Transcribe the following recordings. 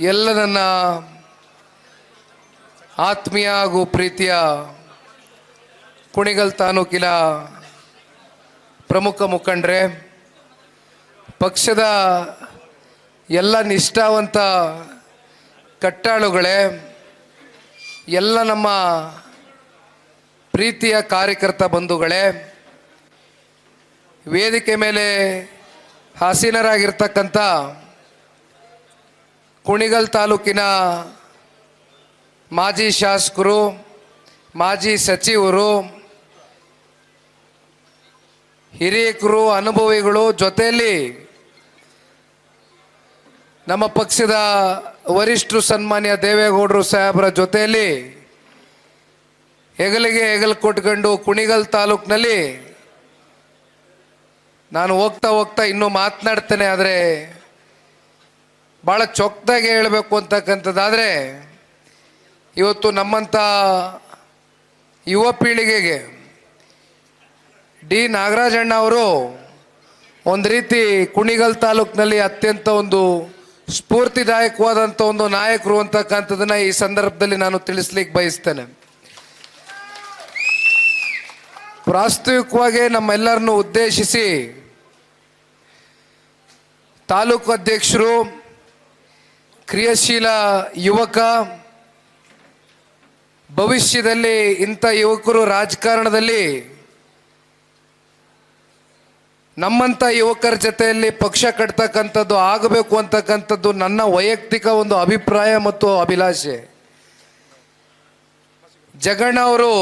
ಎಲ್ಲ ನನ್ನ ಆತ್ಮೀಯ ಹಾಗೂ ಪ್ರೀತಿಯ ಕುಣಿಗಲ್ ತಾಲೂಕಿನ ಪ್ರಮುಖ ಮುಖಂಡರೇ, ಪಕ್ಷದ ಎಲ್ಲ ನಿಷ್ಠಾವಂತ ಕಟ್ಟಾಳುಗಳೇ, ಎಲ್ಲ ನಮ್ಮ ಪ್ರೀತಿಯ ಕಾರ್ಯಕರ್ತ ಬಂಧುಗಳೇ, ವೇದಿಕೆ ಮೇಲೆ ಆಸೀನರಾಗಿರ್ತಕ್ಕಂಥ ಕುಣಿಗಲ್ ತಾಲೂಕಿನ ಮಾಜಿ ಶಾಸಕರು, ಮಾಜಿ ಸಚಿವರು, ಹಿರಿಯಕರು, ಅನುಭವಿಗಳು, ಜೊತೆಯಲ್ಲಿ ನಮ್ಮ ಪಕ್ಷದ ವರಿಷ್ಠರು ಸನ್ಮಾನ್ಯ ದೇವೇಗೌಡರು ಸಾಹೇಬರ ಜೊತೆಯಲ್ಲಿ ಹೆಗಲಿಗೆ ಹೆಗಲು ಕೊಟ್ಕೊಂಡು ಕುಣಿಗಲ್ ತಾಲೂಕಿನಲ್ಲಿ ನಾನು ಹೋಗ್ತಾ ಇನ್ನೂ ಮಾತನಾಡ್ತೇನೆ. ಆದರೆ ಭಾಳ ಚೊಕ್ದಾಗಿ ಹೇಳಬೇಕು ಅಂತಕ್ಕಂಥದ್ದಾದರೆ, ಇವತ್ತು ನಮ್ಮಂಥ ಯುವ ಪೀಳಿಗೆಗೆ ಡಿ ನಾಗರಾಜಣ್ಣ ಅವರು ಒಂದು ರೀತಿ ಕುಣಿಗಲ್ ತಾಲೂಕಿನಲ್ಲಿ ಅತ್ಯಂತ ಒಂದು ಸ್ಫೂರ್ತಿದಾಯಕವಾದಂಥ ಒಂದು ನಾಯಕರು ಅಂತಕ್ಕಂಥದ್ದನ್ನು ಈ ಸಂದರ್ಭದಲ್ಲಿ ನಾನು ತಿಳಿಸ್ಲಿಕ್ಕೆ ಬಯಸ್ತೇನೆ. ಪ್ರಾಸ್ತಾವಿಕವಾಗಿ ನಮ್ಮೆಲ್ಲರನ್ನು ಉದ್ದೇಶಿಸಿ ತಾಲೂಕು ಅಧ್ಯಕ್ಷರು, ಕ್ರಿಯಾಶೀಲ ಯುವಕ, ಭವಿಷ್ಯದಲ್ಲಿ ಇಂಥ ಯುವಕರು ರಾಜಕಾರಣದಲ್ಲಿ ನಮ್ಮಂಥ ಯುವಕರ ಜೊತೆಯಲ್ಲಿ ಪಕ್ಷ ಕಟ್ತಕ್ಕಂಥದ್ದು ಆಗಬೇಕು ಅಂತಕ್ಕಂಥದ್ದು ನನ್ನ ವೈಯಕ್ತಿಕ ಒಂದು ಅಭಿಪ್ರಾಯ ಮತ್ತು ಅಭಿಲಾಷೆ. ಜಗಣ್ಣ ಅವರು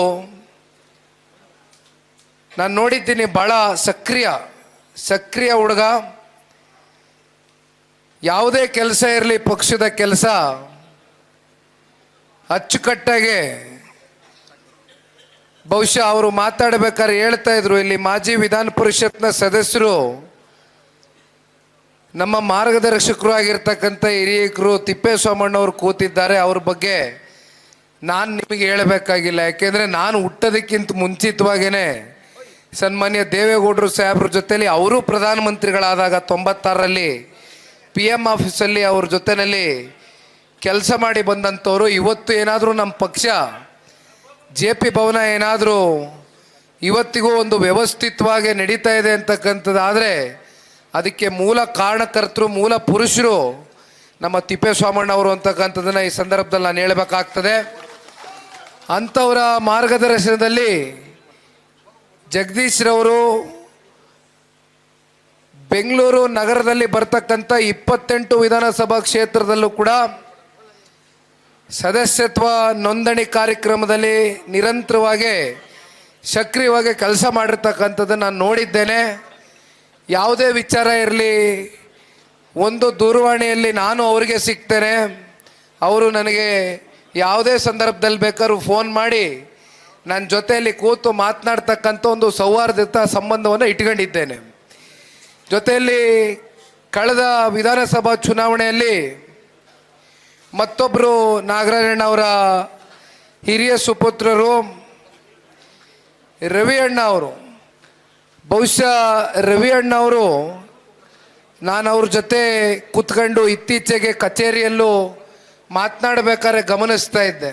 ನಾನು ನೋಡಿದ್ದೀನಿ, ಭಾಳ ಸಕ್ರಿಯ ಹುಡುಗ. ಯಾವುದೇ ಕೆಲಸ ಇರಲಿ, ಪಕ್ಷದ ಕೆಲಸ ಅಚ್ಚುಕಟ್ಟಾಗೆ, ಬಹುಶಃ ಅವರು ಮಾತಾಡಬೇಕಾದ್ರೆ ಹೇಳ್ತಾ ಇದ್ರು, ಇಲ್ಲಿ ಮಾಜಿ ವಿಧಾನ ಪರಿಷತ್ನ ಸದಸ್ಯರು, ನಮ್ಮ ಮಾರ್ಗದರ್ಶಕರು ಆಗಿರ್ತಕ್ಕಂಥ ಹಿರಿಯಕರು ತಿಪ್ಪೇಸ್ವಾಮಣ್ಣವರು ಕೂತಿದ್ದಾರೆ. ಅವ್ರ ಬಗ್ಗೆ ನಾನು ನಿಮಗೆ ಹೇಳಬೇಕಾಗಿಲ್ಲ, ಯಾಕೆಂದರೆ ನಾನು ಹುಟ್ಟೋದಕ್ಕಿಂತ ಮುಂಚಿತವಾಗೇ ಸನ್ಮಾನ್ಯ ದೇವೇಗೌಡರು ಸಾಹೇಬ್ರ ಜೊತೆಯಲ್ಲಿ ಅವರು ಪ್ರಧಾನಮಂತ್ರಿಗಳಾದಾಗ 96ರಲ್ಲಿ PM ಆಫೀಸಲ್ಲಿ ಅವ್ರ ಜೊತೆಯಲ್ಲಿ ಕೆಲಸ ಮಾಡಿ ಬಂದಂಥವ್ರು. ಇವತ್ತು ಏನಾದರೂ ನಮ್ಮ ಪಕ್ಷ JP ಭವನ ಏನಾದರೂ ಇವತ್ತಿಗೂ ಒಂದು ವ್ಯವಸ್ಥಿತವಾಗಿ ನಡೀತಾ ಇದೆ ಅಂತಕ್ಕಂಥದ್ದಾದರೆ ಅದಕ್ಕೆ ಮೂಲ ಕಾರಣಕರ್ತರು, ಮೂಲ ಪುರುಷರು ನಮ್ಮ ತಿಪ್ಪೇಸ್ವಾಮಣ್ಣವರು ಅಂತಕ್ಕಂಥದ್ದನ್ನು ಈ ಸಂದರ್ಭದಲ್ಲಿ ನಾನು ಹೇಳಬೇಕಾಗ್ತದೆ. ಅಂಥವರ ಮಾರ್ಗದರ್ಶನದಲ್ಲಿ ಜಗದೀಶ್ರವರು ಬೆಂಗಳೂರು ನಗರದಲ್ಲಿ ಬರ್ತಕ್ಕಂಥ 28 ವಿಧಾನಸಭಾ ಕ್ಷೇತ್ರದಲ್ಲೂ ಕೂಡ ಸದಸ್ಯತ್ವ ನೋಂದಣಿ ಕಾರ್ಯಕ್ರಮದಲ್ಲಿ ನಿರಂತರವಾಗಿ ಸಕ್ರಿಯವಾಗಿ ಕೆಲಸ ಮಾಡಿರ್ತಕ್ಕಂಥದ್ದನ್ನು ನಾನು ನೋಡಿದ್ದೇನೆ. ಯಾವುದೇ ವಿಚಾರ ಇರಲಿ, ಒಂದು ದೂರವಾಣಿಯಲ್ಲಿ ನಾನು ಅವರಿಗೆ ಸಿಗ್ತೇನೆ, ಅವರು ನನಗೆ ಯಾವುದೇ ಸಂದರ್ಭದಲ್ಲಿ ಬೇಕಾದ್ರೂ ಫೋನ್ ಮಾಡಿ ನನ್ನ ಜೊತೆಯಲ್ಲಿ ಕೂತು ಮಾತನಾಡ್ತಕ್ಕಂಥ ಒಂದು ಸೌಹಾರ್ದಯುತ ಸಂಬಂಧವನ್ನು ಇಟ್ಕೊಂಡಿದ್ದೇನೆ. ಜೊತೆಯಲ್ಲಿ ಕಳೆದ ವಿಧಾನಸಭಾ ಚುನಾವಣೆಯಲ್ಲಿ ಮತ್ತೊಬ್ಬರು ನಾಗರಾಜಣ್ಣ ಅವರ ಹಿರಿಯ ಸುಪುತ್ರರು ರವಿ ಅಣ್ಣ ಅವರು, ಬಹುಶಃ ರವಿ ಅಣ್ಣ ಅವರು, ನಾನು ಅವ್ರ ಜೊತೆ ಕೂತ್ಕೊಂಡು ಇತ್ತೀಚೆಗೆ ಕಚೇರಿಯಲ್ಲೂ ಮಾತನಾಡಬೇಕಾದ್ರೆ ಗಮನಿಸ್ತಾ ಇದ್ದೆ.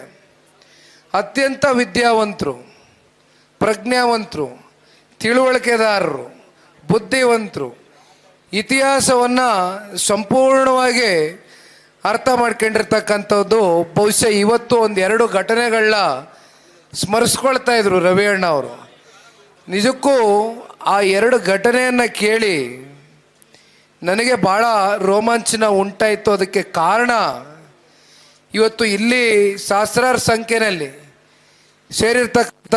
ಅತ್ಯಂತ ವಿದ್ಯಾವಂತರು, ಪ್ರಜ್ಞಾವಂತರು, ತಿಳುವಳಿಕೆದಾರರು, ಬುದ್ಧಿವಂತರು, ಇತಿಹಾಸವನ್ನು ಸಂಪೂರ್ಣವಾಗಿ ಅರ್ಥ ಮಾಡ್ಕೊಂಡಿರ್ತಕ್ಕಂಥದ್ದು. ಬಹುಶಃ ಇವತ್ತು 1-2 ಘಟನೆಗಳನ್ನ ಸ್ಮರಿಸ್ಕೊಳ್ತಾ ಇದ್ರು ರವಿ ಅಣ್ಣ ಅವರು. ನಿಜಕ್ಕೂ ಆ 2 ಘಟನೆಯನ್ನು ಕೇಳಿ ನನಗೆ ಭಾಳ ರೋಮಾಂಚನ ಉಂಟಾಯಿತು. ಅದಕ್ಕೆ ಕಾರಣ, ಇವತ್ತು ಇಲ್ಲಿ ಸಹಸ್ರಾರು ಸಂಖ್ಯೆಯಲ್ಲಿ ಸೇರಿರ್ತಕ್ಕಂಥ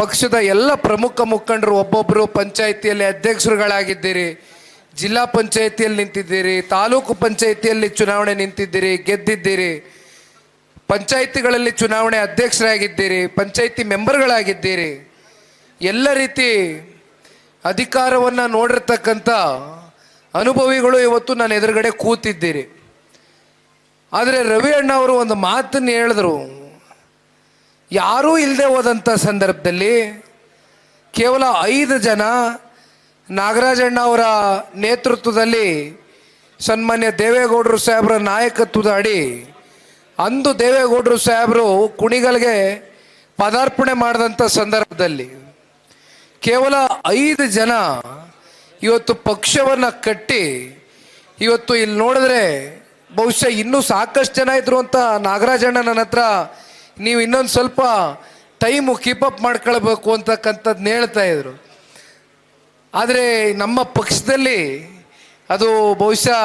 ಪಕ್ಷದ ಎಲ್ಲ ಪ್ರಮುಖ ಮುಖಂಡರು, ಒಬ್ಬೊಬ್ಬರು ಪಂಚಾಯಿತಿಯಲ್ಲಿ ಅಧ್ಯಕ್ಷರುಗಳಾಗಿದ್ದೀರಿ, ಜಿಲ್ಲಾ ಪಂಚಾಯಿತಿಯಲ್ಲಿ ನಿಂತಿದ್ದೀರಿ, ತಾಲೂಕು ಪಂಚಾಯಿತಿಯಲ್ಲಿ ಚುನಾವಣೆ ನಿಂತಿದ್ದೀರಿ, ಗೆದ್ದಿದ್ದೀರಿ, ಪಂಚಾಯಿತಿಗಳಲ್ಲಿ ಚುನಾವಣೆ ಅಧ್ಯಕ್ಷರಾಗಿದ್ದೀರಿ, ಪಂಚಾಯಿತಿ ಮೆಂಬರ್ಗಳಾಗಿದ್ದೀರಿ, ಎಲ್ಲ ರೀತಿ ಅಧಿಕಾರವನ್ನು ನೋಡಿರ್ತಕ್ಕಂಥ ಅನುಭವಿಗಳು ಇವತ್ತು ನಾನು ಎದುರುಗಡೆ ಕೂತಿದ್ದೀರಿ. ಆದರೆ ರವಿ ಅಣ್ಣ ಅವರು ಒಂದು ಮಾತನ್ನು ಹೇಳಿದ್ರು, ಯಾರೂ ಇಲ್ಲದೆ ಹೋದಂಥ ಸಂದರ್ಭದಲ್ಲಿ ಕೇವಲ 5 ಜನ ನಾಗರಾಜಣ್ಣ ಅವರ ನೇತೃತ್ವದಲ್ಲಿ ಸನ್ಮಾನ್ಯ ದೇವೇಗೌಡರು ಸಾಹೇಬರ ನಾಯಕತ್ವದ ಅಡಿ ಅಂದು ದೇವೇಗೌಡರು ಸಾಹೇಬರು ಕುಣಿಗಲ್ಗೆ ಪದಾರ್ಪಣೆ ಮಾಡಿದಂಥ ಸಂದರ್ಭದಲ್ಲಿ ಕೇವಲ 5 ಜನ ಇವತ್ತು ಪಕ್ಷವನ್ನು ಕಟ್ಟಿ ಇವತ್ತು ಇಲ್ಲಿ ನೋಡಿದ್ರೆ ಬಹುಶಃ ಇನ್ನೂ ಸಾಕಷ್ಟು ಜನ ಇದ್ರು ಅಂತ ನಾಗರಾಜಣ್ಣ ನನ್ನ ಹತ್ರ ನೀವು ಇನ್ನೊಂದು ಸ್ವಲ್ಪ ಟೈಮು ಕೀಪಪ್ ಮಾಡ್ಕೊಳ್ಬೇಕು ಅಂತಕ್ಕಂಥದ್ದನ್ನ ಹೇಳ್ತಾ ಇದ್ರು. ಆದರೆ ನಮ್ಮ ಪಕ್ಷದಲ್ಲಿ ಅದು ಬಹುಶಃ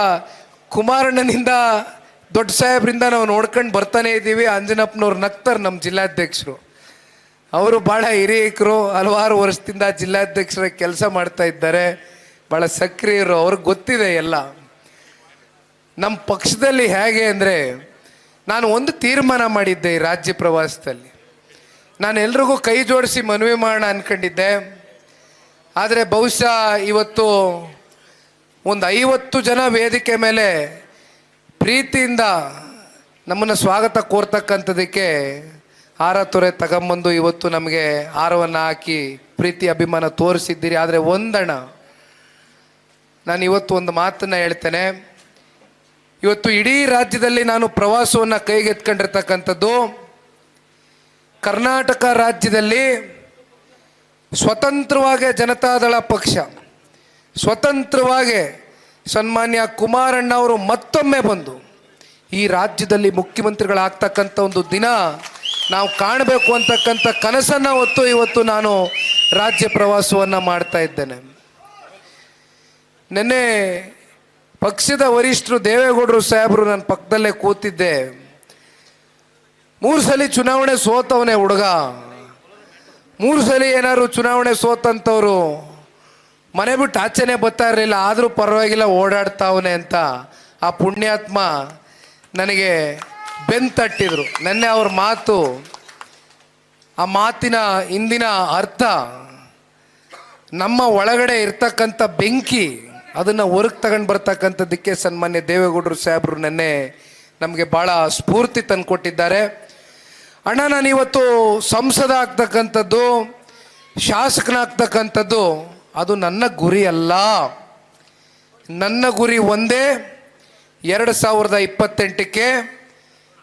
ಕುಮಾರಣ್ಣನಿಂದ ದೊಡ್ಡ ಸಾಹೇಬ್ರಿಂದ ನಾವು ನೋಡ್ಕೊಂಡು ಬರ್ತಾನೆ ಇದ್ದೀವಿ. ಅಂಜನಪ್ಪನವ್ರು ನಗ್ತಾರೆ, ನಮ್ಮ ಜಿಲ್ಲಾಧ್ಯಕ್ಷರು. ಅವರು ಭಾಳ ಹಿರಿಯಕರು, ಹಲವಾರು ವರ್ಷದಿಂದ ಜಿಲ್ಲಾಧ್ಯಕ್ಷರ ಕೆಲಸ ಮಾಡ್ತಾ ಇದ್ದಾರೆ, ಭಾಳ ಸಕ್ರಿಯರು, ಅವ್ರಿಗೆ ಗೊತ್ತಿದೆ ಎಲ್ಲ. ನಮ್ಮ ಪಕ್ಷದಲ್ಲಿ ಹೇಗೆ ಅಂದರೆ, ನಾನು ಒಂದು ತೀರ್ಮಾನ ಮಾಡಿದ್ದೆ ಈ ರಾಜ್ಯ ಪ್ರವಾಸದಲ್ಲಿ. ನಾನು ಎಲ್ರಿಗೂ ಕೈ ಜೋಡಿಸಿ ಮನವಿ ಮಾಡೋಣ ಅಂದ್ಕೊಂಡಿದ್ದೆ. ಆದರೆ ಬಹುಶಃ ಇವತ್ತು ಒಂದು 50 ಜನ ವೇದಿಕೆ ಮೇಲೆ ಪ್ರೀತಿಯಿಂದ ನಮ್ಮನ್ನು ಸ್ವಾಗತ ಕೋರ್ತಕ್ಕಂಥದ್ದಕ್ಕೆ ಹಾರ ತೊರೆ ತಗೊಂಬಂದು ಇವತ್ತು ನಮಗೆ ಹಾರವನ್ನು ಹಾಕಿ ಪ್ರೀತಿ ಅಭಿಮಾನ ತೋರಿಸಿದ್ದೀರಿ. ಆದರೆ ಒಂದಣ ನಾನು ಇವತ್ತು ಒಂದು ಮಾತನ್ನು ಹೇಳ್ತೇನೆ. ಇವತ್ತು ಇಡೀ ರಾಜ್ಯದಲ್ಲಿ ನಾನು ಪ್ರವಾಸವನ್ನು ಕೈಗೆತ್ಕೊಂಡಿರ್ತಕ್ಕಂಥದ್ದು, ಕರ್ನಾಟಕ ರಾಜ್ಯದಲ್ಲಿ ಸ್ವತಂತ್ರವಾಗಿ ಜನತಾದಳ ಪಕ್ಷ ಸ್ವತಂತ್ರವಾಗಿ ಸನ್ಮಾನ್ಯ ಕುಮಾರಣ್ಣ ಅವರು ಮತ್ತೊಮ್ಮೆ ಬಂದು ಈ ರಾಜ್ಯದಲ್ಲಿ ಮುಖ್ಯಮಂತ್ರಿಗಳಾಗ್ತಕ್ಕಂಥ ಒಂದು ದಿನ ನಾವು ಕಾಣಬೇಕು ಅಂತಕ್ಕಂಥ ಕನಸನ್ನು ಹೊತ್ತು ಇವತ್ತು ನಾನು ರಾಜ್ಯ ಪ್ರವಾಸವನ್ನು ಮಾಡ್ತಾ ಇದ್ದೇನೆ. ನಿನ್ನೆ ಪಕ್ಷದ ವರಿಷ್ಠರು ದೇವೇಗೌಡರು ಸಾಹೇಬರು ನನ್ನ ಪಕ್ಕದಲ್ಲೇ ಕೂತಿದ್ದೆ. 3 ಸಲ ಚುನಾವಣೆ ಸೋತವನೇ ಹುಡುಗ, 3 ಸಲ ಏನಾದ್ರು ಚುನಾವಣೆ ಸೋತಂಥವ್ರು ಮನೆ ಬಿಟ್ಟು ಆಚೆನೆ ಬರ್ತಾ ಇರಲಿಲ್ಲ, ಆದರೂ ಪರವಾಗಿಲ್ಲ ಓಡಾಡ್ತಾವನೆ ಅಂತ ಆ ಪುಣ್ಯಾತ್ಮ ನನಗೆ ಬೆಂತಟ್ಟಿದ್ರು. ನೆನ್ನೆ ಅವ್ರ ಮಾತು, ಆ ಮಾತಿನ ಹಿಂದಿನ ಅರ್ಥ, ನಮ್ಮ ಒಳಗಡೆ ಇರ್ತಕ್ಕಂಥ ಬೆಂಕಿ ಅದನ್ನು ಹೊರಗೆ ತಗೊಂಡು ಬರ್ತಕ್ಕಂಥದ್ದಕ್ಕೆ ಸನ್ಮಾನ್ಯ ದೇವೇಗೌಡರು ಸಾಹೇಬರು ನೆನ್ನೆ ನಮಗೆ ಭಾಳ ಸ್ಫೂರ್ತಿ ತಂದುಕೊಟ್ಟಿದ್ದಾರೆ. ಅಣ್ಣ, ನಾನು ಇವತ್ತು ಸಂಸದ ಆಗ್ತಕ್ಕಂಥದ್ದು, ಶಾಸಕನಾಗ್ತಕ್ಕಂಥದ್ದು ಅದು ನನ್ನ ಗುರಿ ಅಲ್ಲ. ನನ್ನ ಗುರಿ ಒಂದೇ, 2028ಕ್ಕೆ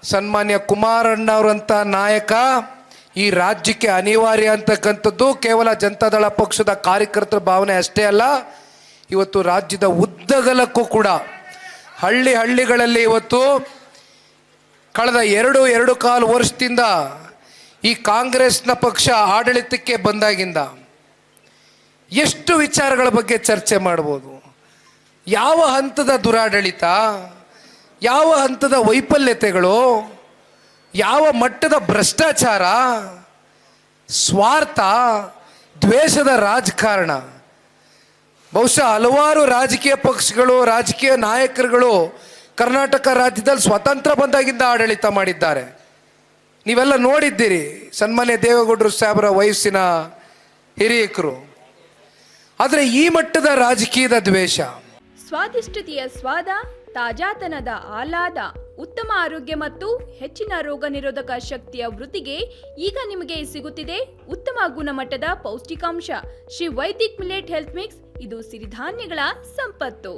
ಸನ್ಮಾನ್ಯ ಕುಮಾರಣ್ಣವರಂಥ ನಾಯಕ ಈ ರಾಜ್ಯಕ್ಕೆ ಅನಿವಾರ್ಯ ಅಂತಕ್ಕಂಥದ್ದು ಕೇವಲ ಜನತಾದಳ ಪಕ್ಷದ ಕಾರ್ಯಕರ್ತರ ಭಾವನೆ ಅಷ್ಟೇ ಅಲ್ಲ, ಇವತ್ತು ರಾಜ್ಯದ ಉದ್ದಗಲಕ್ಕೂ ಕೂಡ ಹಳ್ಳಿಗಳಲ್ಲಿ ಇವತ್ತು ಕಳೆದ 2.25 ವರ್ಷದಿಂದ ಈ ಕಾಂಗ್ರೆಸ್ನ ಪಕ್ಷ ಆಡಳಿತಕ್ಕೆ ಬಂದಾಗಿಂದ ಎಷ್ಟು ವಿಚಾರಗಳ ಬಗ್ಗೆ ಚರ್ಚೆ ಮಾಡ್ಬೋದು. ಯಾವ ಹಂತದ ದುರಾಡಳಿತ, ಯಾವ ಹಂತದ ವೈಫಲ್ಯತೆಗಳು, ಯಾವ ಮಟ್ಟದ ಭ್ರಷ್ಟಾಚಾರ, ಸ್ವಾರ್ಥ, ದ್ವೇಷದ ರಾಜಕಾರಣ. ಬಹುಶಃ ಹಲವಾರು ರಾಜಕೀಯ ಪಕ್ಷಗಳು, ರಾಜಕೀಯ ನಾಯಕರುಗಳು ಕರ್ನಾಟಕ ರಾಜ್ಯದಲ್ಲಿ ಸ್ವತಂತ್ರ ಬಂದಾಗಿಂದ ಆಡಳಿತ ಮಾಡಿದ್ದಾರೆ. ನೀವೆಲ್ಲ ನೋಡಿದ್ದೀರಿ. ಸನ್ಮಾನ್ಯ ದೇವೇಗೌಡರು ಸಾಹೇಬರ ವಯಸ್ಸಿನ ಹಿರಿಯಕರು. ಆದರೆ ಈ ಮಟ್ಟದ ರಾಜಕೀಯದ ದ್ವೇಷ, ಸ್ವಾದಿಷ್ಟತೆಯ ಸ್ವಾದ, ತಾಜಾತನದ ಆಹ್ಲಾದ, ಉತ್ತಮ ಆರೋಗ್ಯ ಮತ್ತು ಹೆಚ್ಚಿನ ರೋಗ ನಿರೋಧಕ ಶಕ್ತಿಯ ವೃದ್ಧಿಗೆ ಈಗ ನಿಮಗೆ ಸಿಗುತ್ತಿದೆ ಉತ್ತಮ ಗುಣಮಟ್ಟದ ಪೌಷ್ಟಿಕಾಂಶ. Shri Vaidik millet health mix, ಇದು ಸಿರಿಧಾನ್ಯಗಳ ಸಂಪತ್ತು.